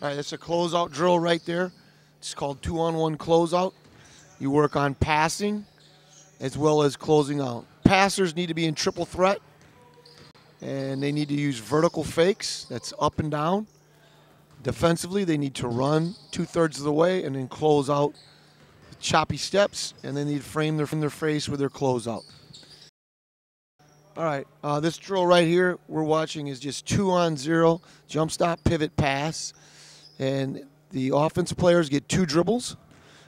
All right, that's a closeout drill right there. It's called 2-on-1 closeout. You work on passing as well as closing out. Passers need to be in triple threat, and they need to use vertical fakes. That's up and down. Defensively, they need to run 2/3 of the way and then close out with choppy steps, and they need to frame their face with their closeout. All right, this drill right here we're watching is just 2-on-0 jump stop pivot pass, and the offensive players get 2 dribbles.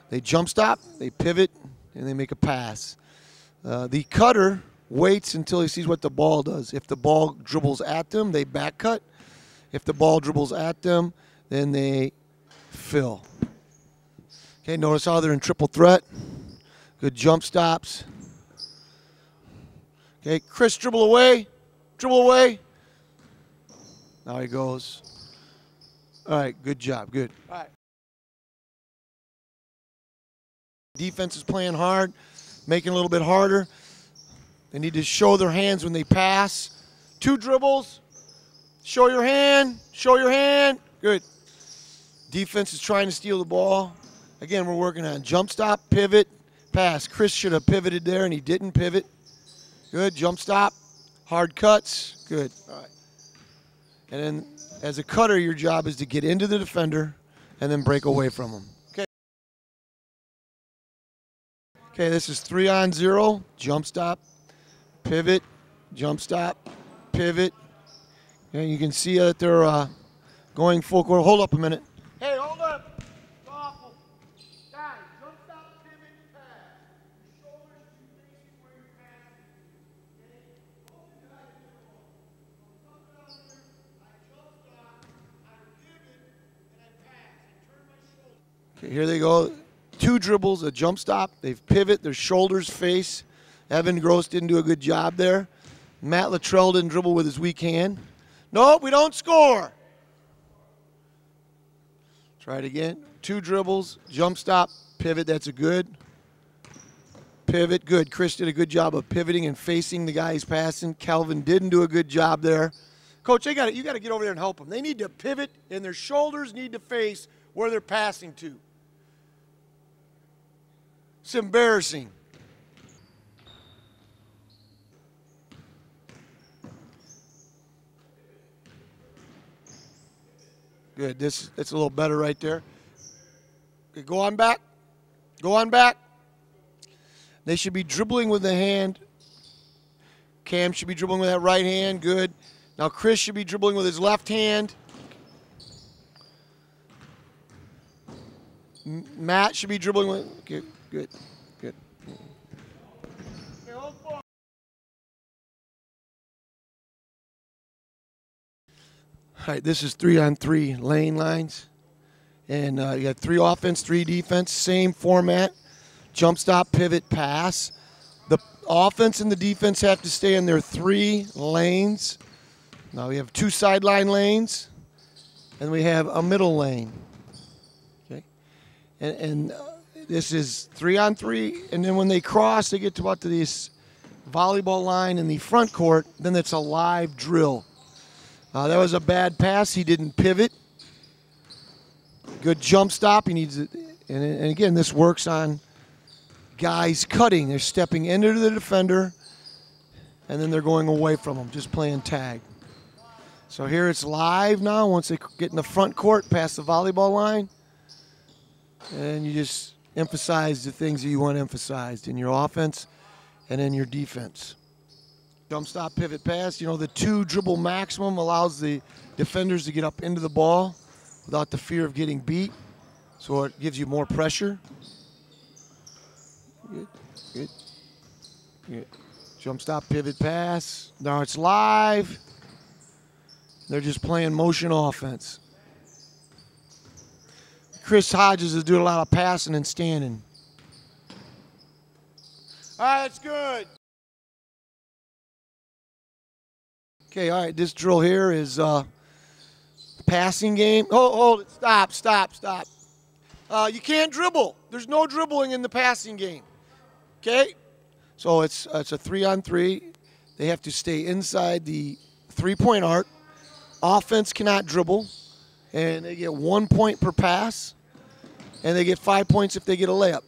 They jump stop, they pivot, and they make a pass. The cutter waits until he sees what the ball does. If the ball dribbles at them, they back cut. If the ball dribbles at them, then they fill. Okay, notice how they're in triple threat. Good jump stops. Okay, Chris, dribble away. Dribble away. Now he goes. All right, good job, good. All right. Defense is playing hard, making it a little bit harder. They need to show their hands when they pass. 2 dribbles. Show your hand. Show your hand. Good. Defense is trying to steal the ball. Again, we're working on jump stop, pivot, pass. Chris should have pivoted there, and he didn't pivot. Good. Jump stop. Hard cuts. Good. All right. And then as a cutter, your job is to get into the defender and then break away from them. Okay, this is 3-on-0, jump stop, pivot, jump stop, pivot. And you can see that they're going full court. Hold up a minute. Hey, hold up. It's awful. Guys, jump stop, pivot, pass. Your shoulders should be facing where you're passing. Okay? Hold the guy in the ball. I'll come down here, I jump stop, I pivot, and I pass. I turn my shoulder. Okay, here they go. 2 dribbles, a jump stop. They've pivot, their shoulders face. Evan Gross didn't do a good job there. Matt Luttrell didn't dribble with his weak hand. Nope, we don't score. Try it again. 2 dribbles, jump stop, pivot. That's a good. Pivot, good. Chris did a good job of pivoting and facing the guy he's passing. Calvin didn't do a good job there. Coach, you got to get over there and help them. They need to pivot, and their shoulders need to face where they're passing to. It's embarrassing. Good. It's a little better right there. Okay, go on back. Go on back. They should be dribbling with the hand. Cam should be dribbling with that right hand. Good. Now Chris should be dribbling with his left hand. Matt should be dribbling with. Okay. Good, good. All right, this is 3-on-3 lane lines. And you got 3 offense, 3 defense, same format. Jump stop, pivot, pass. The offense and the defense have to stay in their 3 lanes. Now we have 2 sideline lanes, and we have a middle lane. Okay, and this is 3-on-3, and then when they cross, they get to about to this volleyball line in the front court. Then it's a live drill. That was a bad pass. He didn't pivot. Good jump stop. He needs it, and again, this works on guys cutting. They're stepping into the defender, and then they're going away from him, just playing tag. So here it's live now. Once they get in the front court, past the volleyball line, and you just emphasize the things that you want emphasized in your offense and in your defense. Jump stop, pivot, pass. You know, the 2 dribble maximum allows the defenders to get up into the ball without the fear of getting beat. So it gives you more pressure. Good, good, good. Jump stop, pivot, pass. Now it's live. They're just playing motion offense. Chris Hodges is doing a lot of passing and standing. All right, that's good. Okay, all right, this drill here is passing game. Oh, hold it. Stop, stop, stop. You can't dribble. There's no dribbling in the passing game. Okay? So it's a 3-on-3. They have to stay inside the 3-point arc. Offense cannot dribble. And they get 1 point per pass, and they get 5 points if they get a layup.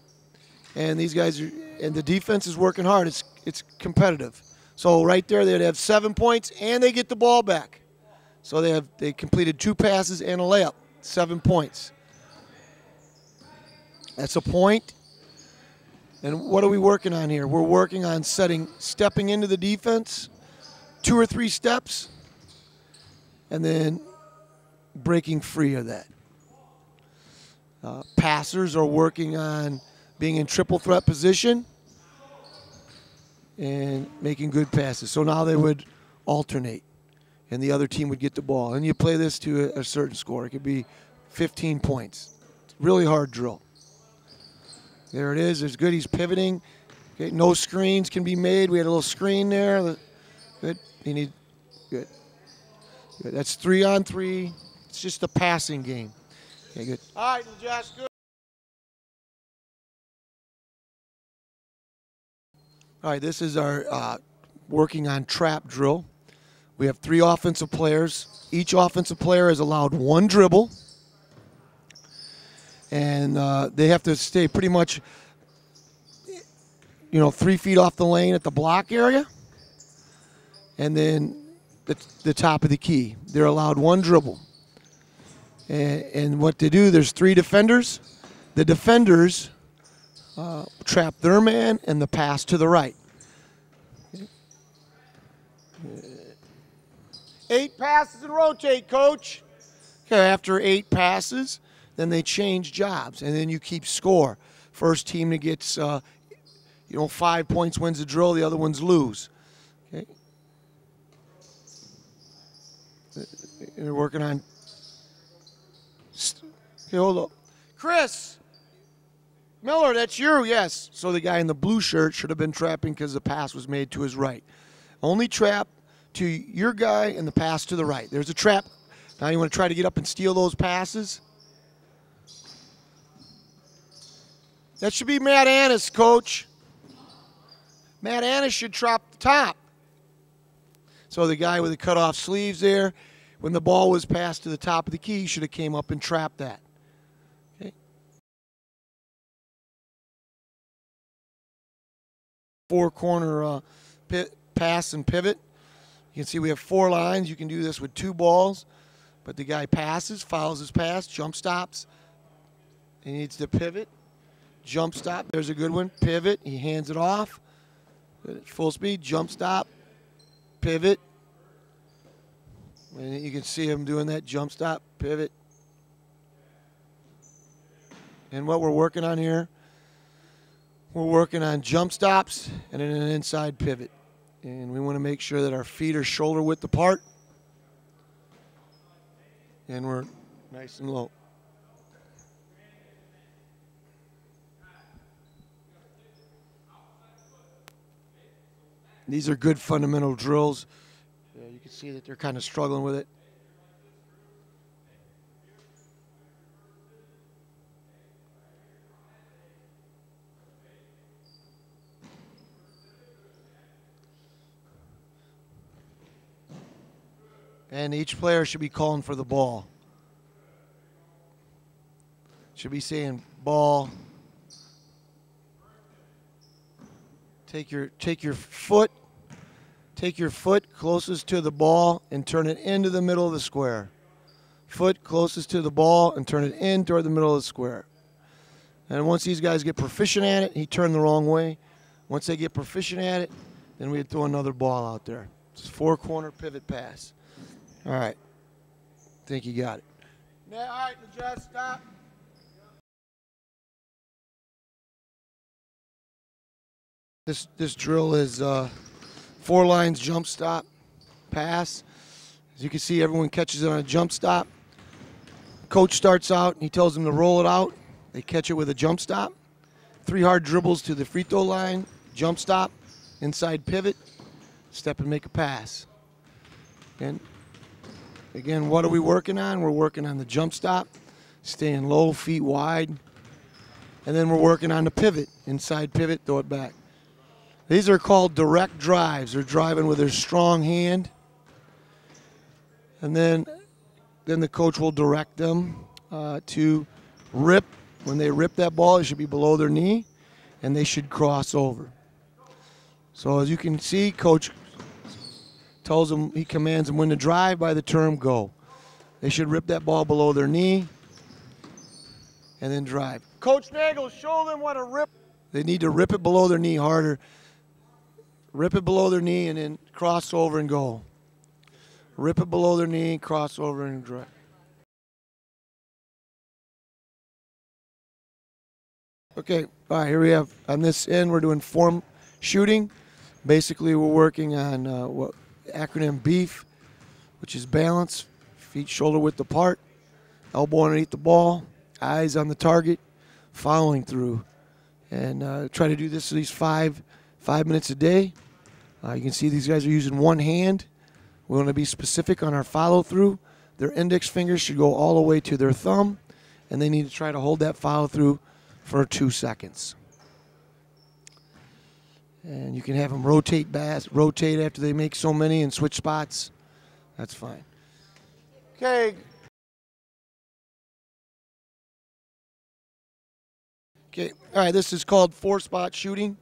And these guys are, and the defense is working hard. It's competitive. So right there, they'd have 7 points, and they get the ball back. So they completed 2 passes and a layup, 7 points. That's a point. And what are we working on here? We're working on stepping into the defense, 2 or 3 steps, and then breaking free of that. Passers are working on being in triple threat position and making good passes. So now they would alternate, and the other team would get the ball. And you play this to a certain score. It could be 15 points. It's a really hard drill. There it is. There's good. He's pivoting. Okay, no screens can be made. We had a little screen there. Good. Good. Good. That's 3-on-3. It's just a passing game. Okay, good. All right, Josh, good. All right, this is our working on trap drill. We have 3 offensive players. Each offensive player is allowed 1 dribble. And they have to stay pretty much, 3 feet off the lane at the block area. And then the top of the key. They're allowed 1 dribble. And what they do, there's 3 defenders. The defenders trap their man and the pass to the right. 8 passes and rotate, coach. Okay, after 8 passes, then they change jobs, and then you keep score. First team that gets, 5 points wins the drill. The other ones lose. Okay. They're working on. Okay, hold up, Chris Miller. That's you, yes. So the guy in the blue shirt should have been trapping because the pass was made to his right. Only trap to your guy and the pass to the right. There's a trap. Now you want to try to get up and steal those passes. That should be Matt Annis, coach. Matt Annis should trap the top. So the guy with the cut-off sleeves there, when the ball was passed to the top of the key, should have came up and trapped that. Okay. 4-corner pass and pivot. You can see we have 4 lines. You can do this with 2 balls. But the guy passes, fouls his pass, jump stops. He needs to pivot. Jump stop, there's a good one. Pivot, he hands it off. Full speed, jump stop, pivot. And you can see him doing that, jump stop, pivot. And what we're working on here, we're working on jump stops and then an inside pivot. And we want to make sure that our feet are shoulder width apart. And we're nice and low. These are good fundamental drills. You can see that they're kind of struggling with it. And each player should be calling for the ball. Should be saying ball. Take your foot closest to the ball and turn it into the middle of the square. Foot closest to the ball and turn it in toward the middle of the square. And once these guys get proficient at it, he turned the wrong way. Once they get proficient at it, then we throw another ball out there. It's a 4-corner pivot pass. All right. I think you got it. All right, Majest, stop. This drill is 4 lines, jump stop, pass. As you can see, everyone catches it on a jump stop. Coach starts out, and he tells them to roll it out. They catch it with a jump stop. 3 hard dribbles to the free throw line, jump stop, inside pivot, step and make a pass. And again, what are we working on? We're working on the jump stop, staying low, feet wide. And then we're working on the pivot, inside pivot, throw it back. These are called direct drives. They're driving with their strong hand. And then then the coach will direct them to rip. When they rip that ball, it should be below their knee, and they should cross over. So as you can see, coach tells them, he commands them when to drive by the term go. They should rip that ball below their knee and then drive. Coach Nagel, show them what a rip. They need to rip it below their knee harder. Rip it below their knee and then cross over and go. Rip it below their knee, cross over and drive. Okay, all right, here we have, on this end, we're doing form shooting. Basically, we're working on what acronym BEEF, which is balance, feet shoulder width apart, elbow underneath the ball, eyes on the target, following through. And try to do this at least five minutes a day. You can see these guys are using one hand. We want to be specific on our follow through. Their index fingers should go all the way to their thumb, and they need to try to hold that follow through for 2 seconds. And you can have them rotate after they make so many and switch spots. That's fine. Okay. Okay. All right, this is called 4-spot shooting.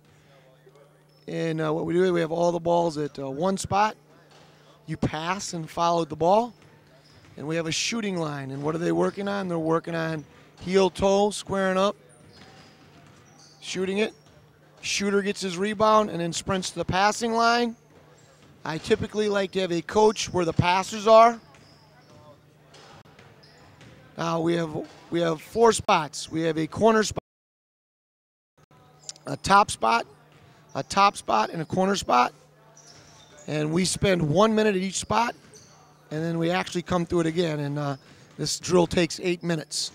And what we do, we have all the balls at one spot. You pass and follow the ball. And we have a shooting line. And what are they working on? They're working on heel toe, squaring up, shooting it. Shooter gets his rebound and then sprints to the passing line. I typically like to have a coach where the passers are. Now we have 4 spots. We have a corner spot, a top spot, and a corner spot. And we spend 1 minute at each spot, and then we actually come through it again. And this drill takes 8 minutes.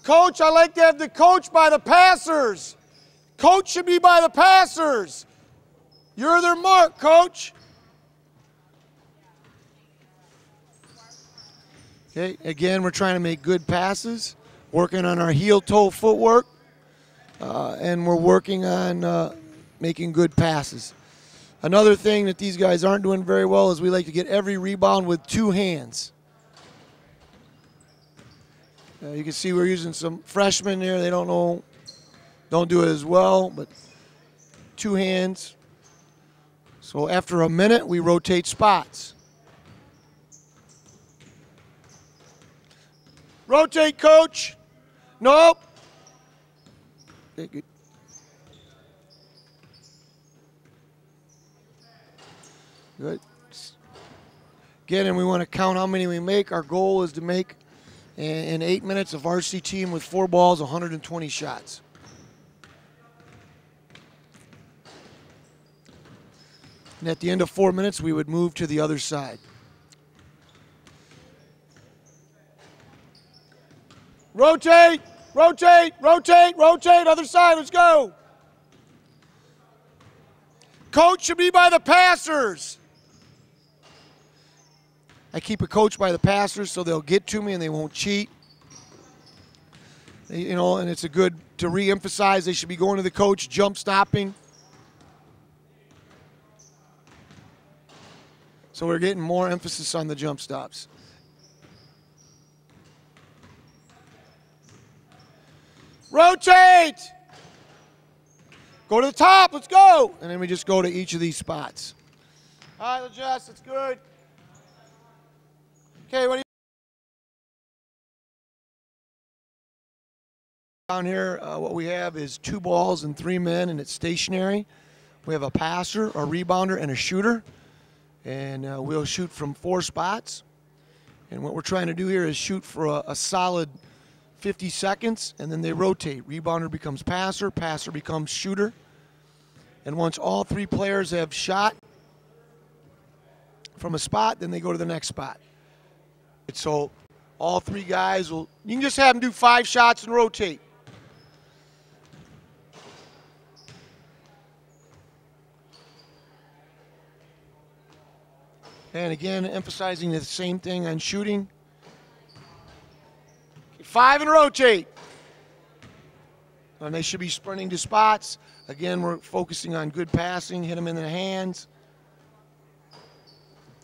Coach, I like to have the coach by the passers. Coach should be by the passers. You're their mark, coach. Okay, again, we're trying to make good passes, working on our heel-toe footwork, and we're working on making good passes. Another thing that these guys aren't doing very well is we like to get every rebound with 2 hands. You can see we're using some freshmen here. They don't do it as well, but 2 hands. So after a minute, we rotate spots. Rotate, coach. Nope. Okay, good. Good. Again, and we want to count how many we make. Our goal is to make, in 8 minutes, a varsity team with 4 balls, 120 shots. And at the end of 4 minutes, we would move to the other side. Rotate, rotate, rotate, rotate, other side, let's go. Coach should be by the passers. I keep a coach by the passers so they'll get to me and they won't cheat. You know, and it's a good to re-emphasize they should be going to the coach, jump stopping. So we're getting more emphasis on the jump stops. Rotate! Go to the top, let's go! And then we just go to each of these spots. All right, Jess, that's good. Okay, what do you... Down here, what we have is 2 balls and 3 men, and it's stationary. We have a passer, a rebounder, and a shooter. And we'll shoot from 4 spots. And what we're trying to do here is shoot for a solid 50 seconds, and then they rotate. Rebounder becomes passer, passer becomes shooter. And once all 3 players have shot from a spot, then they go to the next spot. So all 3 guys will, you can just have them do 5 shots and rotate. And again, emphasizing the same thing on shooting. 5 and rotate. And they should be sprinting to spots. Again, we're focusing on good passing, hit them in the hands.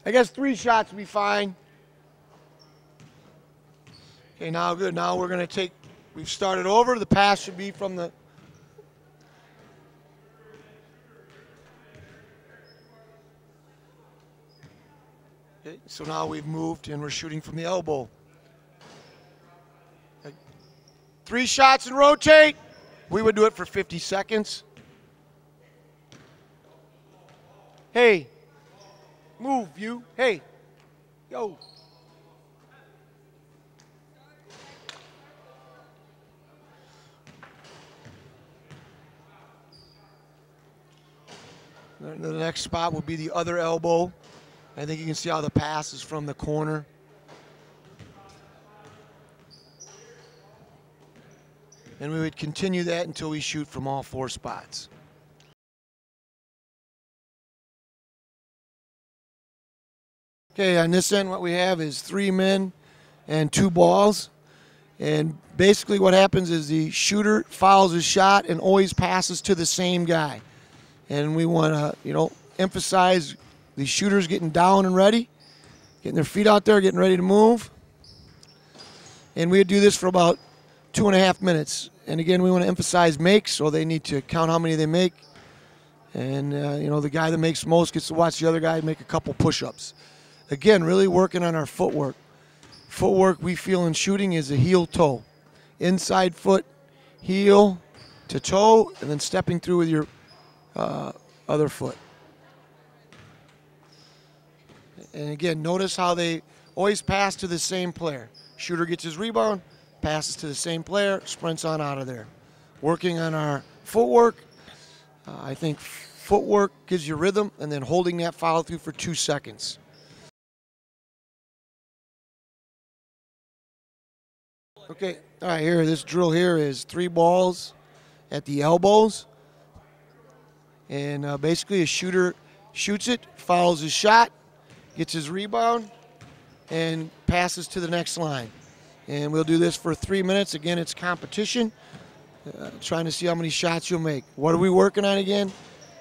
I guess 3 shots will be fine. Okay, now good. Now we're going to take, we've started over. The pass should be from the, okay, so now we've moved and we're shooting from the elbow. Okay. 3 shots and rotate. We would do it for 50 seconds. Hey, move you. Hey, yo. The next spot will be the other elbow. I think you can see how the pass is from the corner. And we would continue that until we shoot from all 4 spots. Okay, on this end what we have is 3 men and 2 balls. And basically what happens is the shooter fouls his shot and always passes to the same guy. And we want to, emphasize the shooters getting down and ready, getting their feet out there, getting ready to move. And we would do this for about 2.5 minutes. And again, we want to emphasize makes, so they need to count how many they make. And, the guy that makes most gets to watch the other guy make a couple push-ups. Again, really working on our footwork. Footwork we feel in shooting is a heel-toe. Inside foot, heel to toe, and then stepping through with your other foot. And again, notice how they always pass to the same player. Shooter gets his rebound, passes to the same player, sprints on out of there. Working on our footwork. I think footwork gives you rhythm, and then holding that follow through for 2 seconds. Okay, all right, here, this drill here is 3 balls at the elbows. And basically a shooter shoots it, fouls his shot, gets his rebound, and passes to the next line. And we'll do this for 3 minutes. Again, it's competition, trying to see how many shots you'll make. What are we working on again?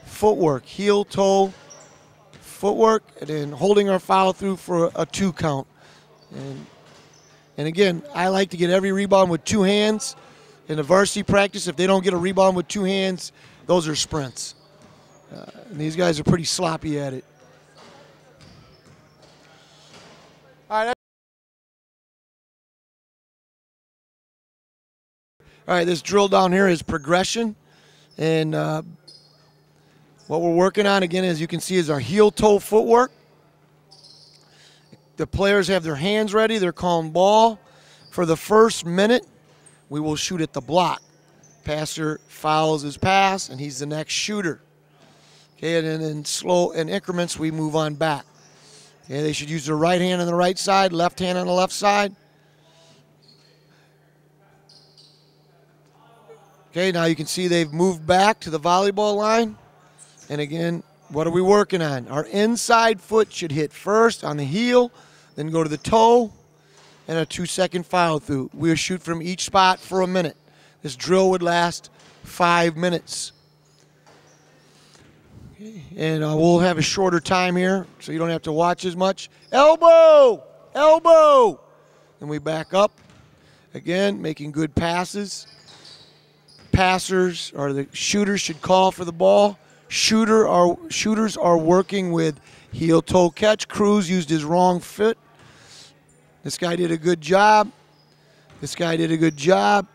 Footwork, heel, toe, footwork, and then holding our follow through for a 2 count. And again, I like to get every rebound with 2 hands. In the varsity practice, if they don't get a rebound with 2 hands, those are sprints. And these guys are pretty sloppy at it. All right, this drill down here is progression. And what we're working on, again, as you can see, is our heel-toe footwork. The players have their hands ready. They're calling ball. For the first minute, we will shoot at the block. Passer fouls his pass, and he's the next shooter. Okay, and then in slow increments, we move on back. Okay, they should use their right hand on the right side, left hand on the left side. Okay, now you can see they've moved back to the volleyball line. And again, what are we working on? Our inside foot should hit first on the heel, then go to the toe, and a 2-second follow through. We'll shoot from each spot for a minute. This drill would last 5 minutes. Okay. And we'll have a shorter time here, so you don't have to watch as much. Elbow! Elbow! And we back up. Again, making good passes. Passers, or the shooters, should call for the ball. Shooters are working with heel-toe catch. Cruz used his wrong foot. This guy did a good job. This guy did a good job.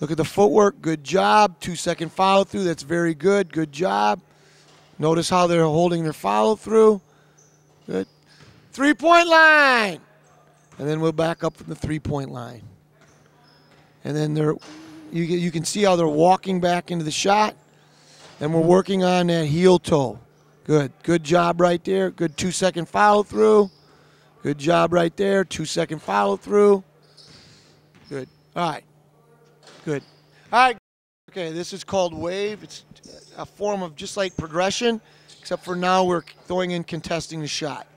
Look at the footwork. Good job. 2-second follow through. That's very good. Good job. Notice how they're holding their follow through. Good. 3-point line. And then we'll back up from the 3-point line. And then you can see how they're walking back into the shot. And we're working on that heel toe. Good. Good job right there. Good 2-second follow through. Good job right there. 2-second follow through. Good. All right. Good. All right. Okay, this is called wave. It's a form of just like progression, except for now we're throwing in contesting the shot.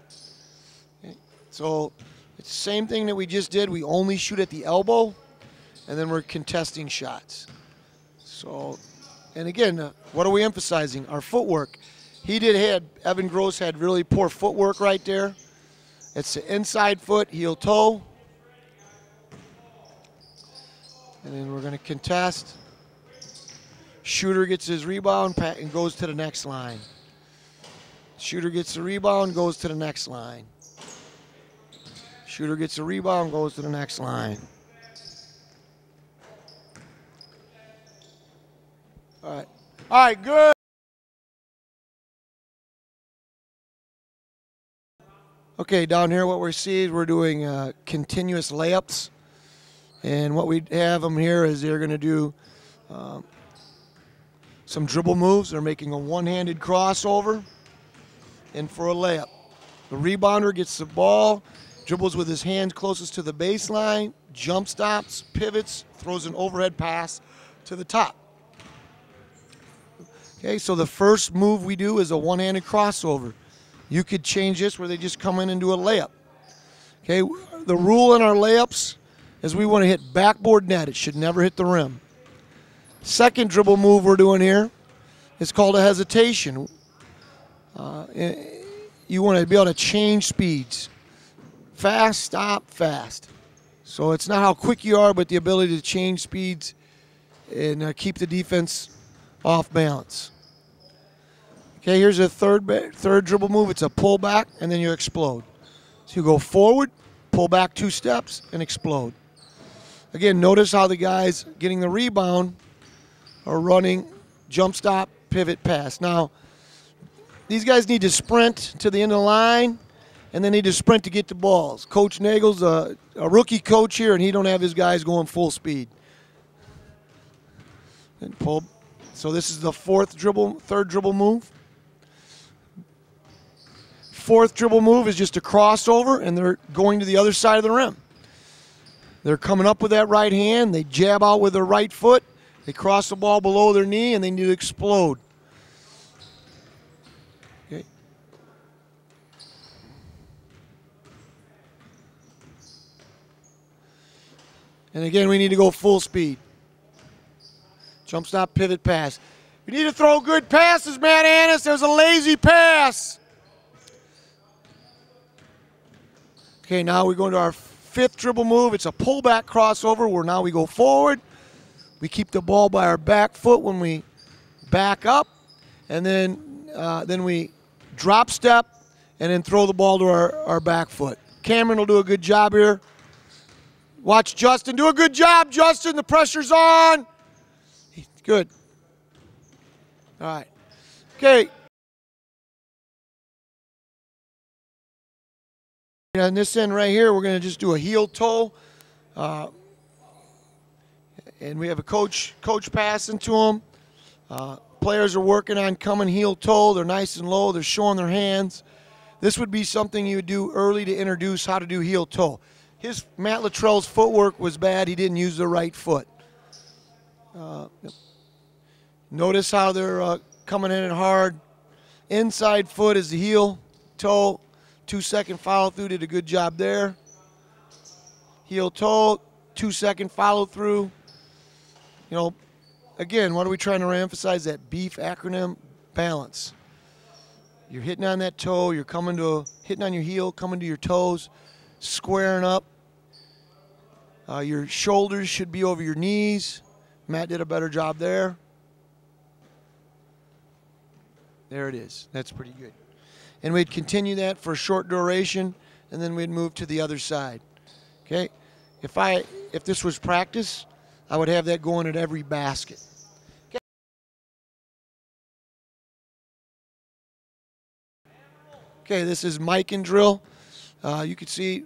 Okay. So it's the same thing that we just did. We only shoot at the elbow, and then we're contesting shots. So, and again, what are we emphasizing? Our footwork. Evan Gross had really poor footwork right there. It's the inside foot, heel toe. And then we're going to contest. Shooter gets his rebound and goes to the next line. Shooter gets the rebound, goes to the next line. Shooter gets the rebound, goes to the next line. All right. All right, good. Okay, down here what we're seeing is we're doing continuous layups. And what we have them here is they're going to do some dribble moves. They're making a one-handed crossover and for a layup. The rebounder gets the ball, dribbles with his hands closest to the baseline, jump stops, pivots, throws an overhead pass to the top. Okay, so the first move we do is a one-handed crossover. You could change this where they just come in and do a layup. Okay, the rule in our layups is we want to hit backboard net. It should never hit the rim. Second dribble move we're doing here is called a hesitation. You want to be able to change speeds. Fast, stop, fast. So it's not how quick you are, but the ability to change speeds and keep the defense off balance. Okay, here's a third dribble move. It's a pullback, and then you explode. So you go forward, pull back 2 steps, and explode. Again, notice how the guys getting the rebound are running jump stop, pivot, pass. Now, these guys need to sprint to the end of the line, and they need to sprint to get the balls. Coach Nagel's a rookie coach here, and he don't have his guys going full speed. And pull. So this is the third dribble move. Fourth dribble move is just a crossover, and they're going to the other side of the rim. They're coming up with that right hand. They jab out with their right foot. They cross the ball below their knee, and they need to explode. Okay. And again, we need to go full speed. Jump stop, pivot, pass. We need to throw good passes, Matt Annis. There's a lazy pass. Okay, now we go into our fifth dribble move. It's a pullback crossover where now we go forward. We keep the ball by our back foot when we back up. And then we drop step and then throw the ball to our back foot. Cameron will do a good job here. Watch Justin. Do a good job, Justin. The pressure's on. Good. All right. Okay. On this end right here, we're going to just do a heel toe. And we have a coach passing to them. Players are working on coming heel toe. They're nice and low. They're showing their hands. This would be something you would do early to introduce how to do heel toe. Matt Luttrell's footwork was bad. He didn't use the right foot. Notice how they're coming in hard. Inside foot is the heel toe. 2-second follow through, did a good job there. Heel toe, 2-second follow through. You know, again, what are we trying to reemphasize? That BEEF acronym, balance. You're hitting on that toe, you're hitting on your heel, coming to your toes, squaring up. Your shoulders should be over your knees. Matt did a better job there. There it is. That's pretty good. And we'd continue that for a short duration, and then we'd move to the other side. Okay? If this was practice, I would have that going at every basket. Okay, this is mic and drill. You can see,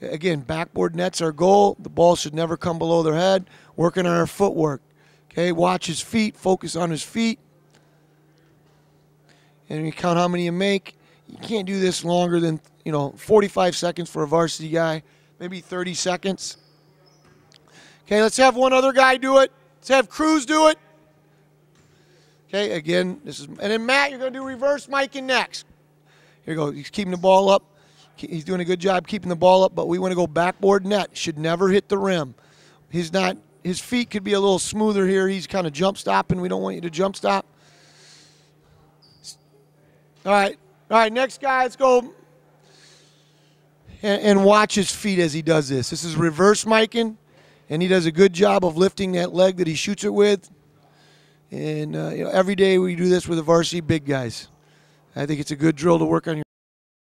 again, backboard net's our goal. The ball should never come below their head. Working on our footwork. Okay, watch his feet, focus on his feet. And you count how many you make. You can't do this longer than, 45 seconds for a varsity guy, maybe 30 seconds. Okay, let's have one other guy do it. Let's have Cruz do it. Okay, again, and then Matt, you're going to do reverse miking next. Here you go. He's keeping the ball up. He's doing a good job keeping the ball up, but we want to go backboard net. Should never hit the rim. His feet could be a little smoother here. He's kind of jump stopping. We don't want you to jump stop. All right, next guy, let's go and watch his feet as he does this. This is reverse miking, And he does a good job of lifting that leg that he shoots it with. And every day we do this with the varsity big guys. I think it's a good drill to work on your